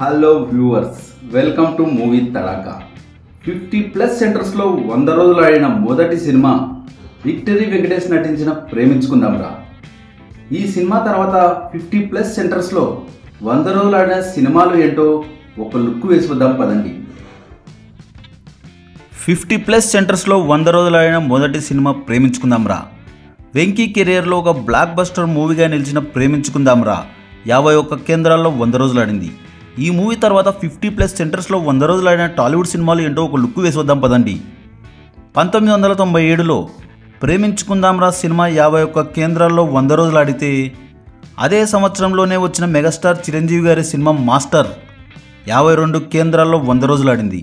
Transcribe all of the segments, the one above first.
Hello viewers, welcome to movie Tadaka. 50+ సెంటర్స్లో 100 రోజులు ఆడిన మొదటి సినిమా విక్టరీ వెంకటేష్ నటించిన ప్రేమించుకుందాంరా. ఈ సినిమా తర్వాత 50+ సెంటర్స్లో 100 రోజులు ఆడిన సినిమాలు ఏంటో ఒక లుక్ వేసి వద్దాం పదండి. 50+ సెంటర్స్లో 100 రోజులు ఆడిన మొదటి సినిమా ప్రేమించుకుందాంరా. వెంకీ కెరియర్లో ఒక బ్లాక్ బస్టర్ మూవీగా నిలిచిన ప్రేమించుకుందాంరా 51 కేంద్రాల్లో 100 రోజులు ఆడింది. ఈ మూవీ తర్వాత 50+ సెంటర్స్లో 100 రోజులు ఆడిన టాలీవుడ్ సినిమాలు ఏంటో ఒక లుక్ వేసి వద్దాం పదండి. 1997లో ప్రేమించుకుందాంరా సినిమా 51 కేంద్రాల్లో 100 రోజులు ఆడితే, అదే సంవత్సరంలోనే వచ్చిన మెగాస్టార్ చిరంజీవి గారి సినిమా మాస్టర్ 52 కేంద్రాల్లో 100 రోజులు ఆడింది.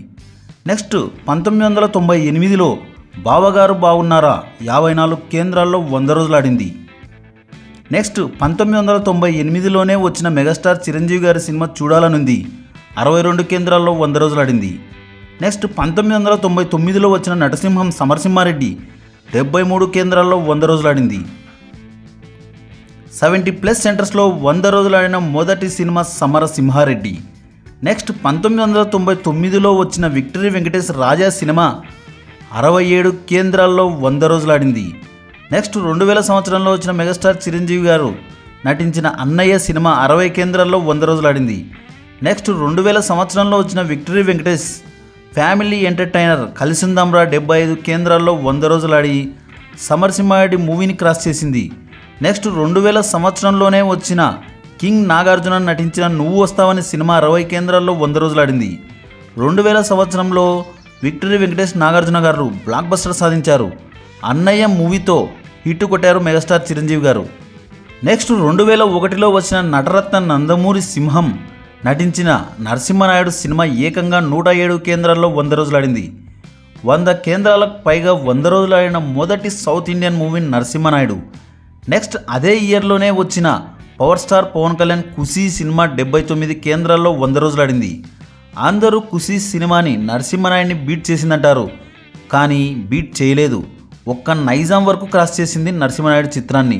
నెక్స్ట్ 1998లో బావగారు బాగున్నారా 54 కేంద్రాల్లో 100 రోజులు ఆడింది. నెక్స్ట్ 1998లోనే వచ్చిన మెగాస్టార్ చిరంజీవి గారి సినిమా చూడాలనుంది 62 కేంద్రాల్లో 100 రోజులు ఆడింది. నెక్స్ట్ 1999లో వచ్చిన నటసింహం సమరసింహారెడ్డి 73 కేంద్రాల్లో 100 రోజులు ఆడింది. 70+ సెంటర్స్లో 100 రోజులు ఆడిన మొదటి సినిమా సమరసింహారెడ్డి. నెక్స్ట్ 1999లో వచ్చిన విక్టరీ వెంకటేష్ రాజా సినిమా 67 కేంద్రాల్లో 100 రోజులు ఆడింది. నెక్స్ట్ 2000 సంవత్సరంలో వచ్చిన మెగాస్టార్ చిరంజీవి గారు నటించిన అన్నయ్య సినిమా 60 కేంద్రాల్లో 100 రోజులు ఆడింది. నెక్స్ట్ 2000 సంవత్సరంలో వచ్చిన విక్టరీ వెంకటేష్ ఫ్యామిలీ ఎంటర్టైనర్ కలిసిందాంరా 75 కేంద్రాల్లో 100 రోజులు ఆడి సమరసింహారెడ్డి మూవీని క్రాస్ చేసింది. నెక్స్ట్ 2000 సంవత్సరంలోనే వచ్చిన కింగ్ నాగార్జున నటించిన నువ్వు వస్తావని సినిమా 60 కేంద్రాల్లో 100 రోజులు ఆడింది. 2000 సంవత్సరంలో విక్టరీ వెంకటేష్ నాగార్జున గారు బ్లాక్ బస్టర్ సాధించారు. అన్నయ్య మూవీతో హిట్ కొట్టారు మెగాస్టార్ చిరంజీవి గారు. నెక్స్ట్ 2001లో వచ్చిన నటరత్న నందమూరి సింహం నటించిన నరసింహనాయుడు సినిమా ఏకంగా 107 కేంద్రాల్లో 100 రోజులు ఆడింది. 100 కేంద్రాలకు పైగా 100 రోజులు ఆడిన మొదటి south Indian movie Narasimha Naidu. Next అదే ఇయర్లోనే వచ్చిన power star Pawan Kalyan Kushi cinema 79 కేంద్రాల్లో 100 రోజులు ఆడింది. అందరూ ఖుషీ సినిమాని నరసింహనాయుడిని బీట్ చేసిందంటారు, కానీ బీట్ చేయలేదు. ఒక్క నైజాం వరకు క్రాస్ చేసింది నరసింహనాయుడు చిత్రాన్ని.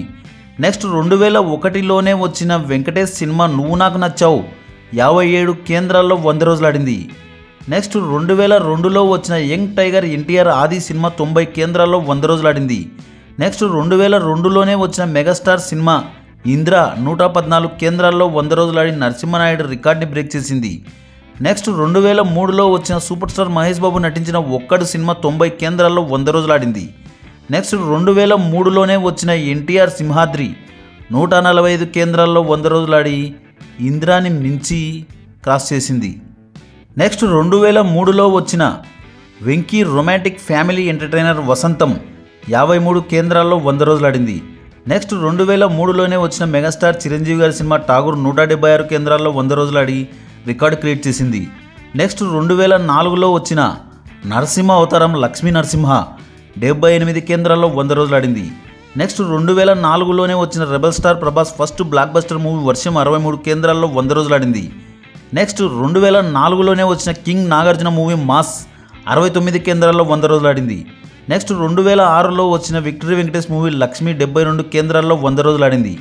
నెక్స్ట్ 2001లోనే వచ్చిన వెంకటేష్ సినిమా నువ్వు నాకు నచ్చావు 57 కేంద్రాల్లో 100 రోజులు ఆడింది. నెక్స్ట్ 2002లో వచ్చిన యంగ్ టైగర్ ఎన్టీఆర్ ఆది సినిమా 90 కేంద్రాల్లో 100 రోజులు ఆడింది. నెక్స్ట్ 2002లోనే వచ్చిన మెగాస్టార్ సినిమా ఇంద్ర 114 కేంద్రాల్లో 100 రోజులు ఆడి నరసింహనాయుడు రికార్డ్ని బ్రేక్ చేసింది. నెక్స్ట్ 2003లో వచ్చిన సూపర్ స్టార్ మహేష్ బాబు నటించిన ఒక్కడు సినిమా 90 కేంద్రాల్లో 100 రోజులు ఆడింది. నెక్స్ట్ 2003లోనే వచ్చిన ఎన్టీఆర్ సింహాద్రి 145 కేంద్రాల్లో 100 రోజులు ఆడి ఇంద్రాని మించి క్రాస్ చేసింది. నెక్స్ట్ 2003లో వచ్చిన వెంకీ రొమాంటిక్ ఫ్యామిలీ ఎంటర్టైనర్ వసంతం 53 కేంద్రాల్లో 100 రోజులు ఆడింది. నెక్స్ట్ 2003లోనే వచ్చిన మెగాస్టార్ చిరంజీవి గారి సినిమా ఠాగూర్ 176 కేంద్రాల్లో 100 రోజులు ఆడి రికార్డు క్రియేట్ చేసింది. నెక్స్ట్ 2004లో వచ్చిన నరసింహ అవతారం లక్ష్మీ నరసింహ 78 కేంద్రాల్లో 100 రోజులు ఆడింది. నెక్స్ట్ 2004లోనే వచ్చిన rebel star Prabhas first block buster movie వర్షం 63 కేంద్రాల్లో 100 రోజులు ఆడింది. నెక్స్ట్ 2004లోనే వచ్చిన కింగ్ నాగార్జున మూవీ మాస్ 69 కేంద్రాల్లో 100 రోజులు ఆడింది. నెక్స్ట్ 2006లో వచ్చిన విక్టరీ వెంకటేష్ మూవీ లక్ష్మి 72 కేంద్రాల్లో 100 రోజులు ఆడింది.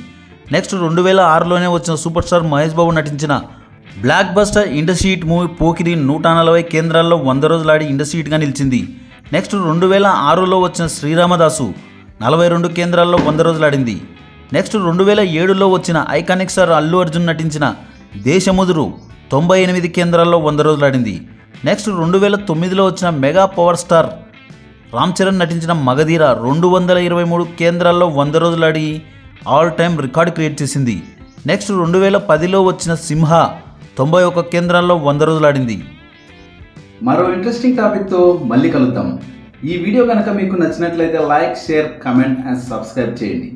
నెక్స్ట్ 2006లోనే వచ్చిన సూపర్ స్టార్ మహేష్ బాబు నటించిన బ్లాక్ బస్టర్ ఇండస్ట్రీట్ మూవీ పోకిరి 140 కేంద్రాల్లో 100 రోజులు ఆడి ఇండస్ట్రీట్గా నిలిచింది. నెక్స్ట్ 2006లో వచ్చిన శ్రీరామదాసు 42 కేంద్రాల్లో 100 రోజులు ఆడింది. నెక్స్ట్ 2007లో వచ్చిన ఐకానిక్ స్టార్ అల్లు అర్జున్ నటించిన దేశముదురు 98 కేంద్రాల్లో 100 రోజులు ఆడింది. నెక్స్ట్ 2009లో వచ్చిన mega power star Ram Charan నటించిన మగధీర 223 కేంద్రాల్లో 100 రోజులు ఆడి ఆల్ టైమ్ రికార్డు క్రియేట్ చేసింది. నెక్స్ట్ 2010లో వచ్చిన సింహ 91 కేంద్రాల్లో 100 రోజులు ఆడింది. మరో ఇంట్రెస్టింగ్ టాపిక్తో మళ్ళీ కలుద్దాం. ఈ వీడియో కనుక మీకు నచ్చినట్లయితే like, share, comment and subscribe చేయండి.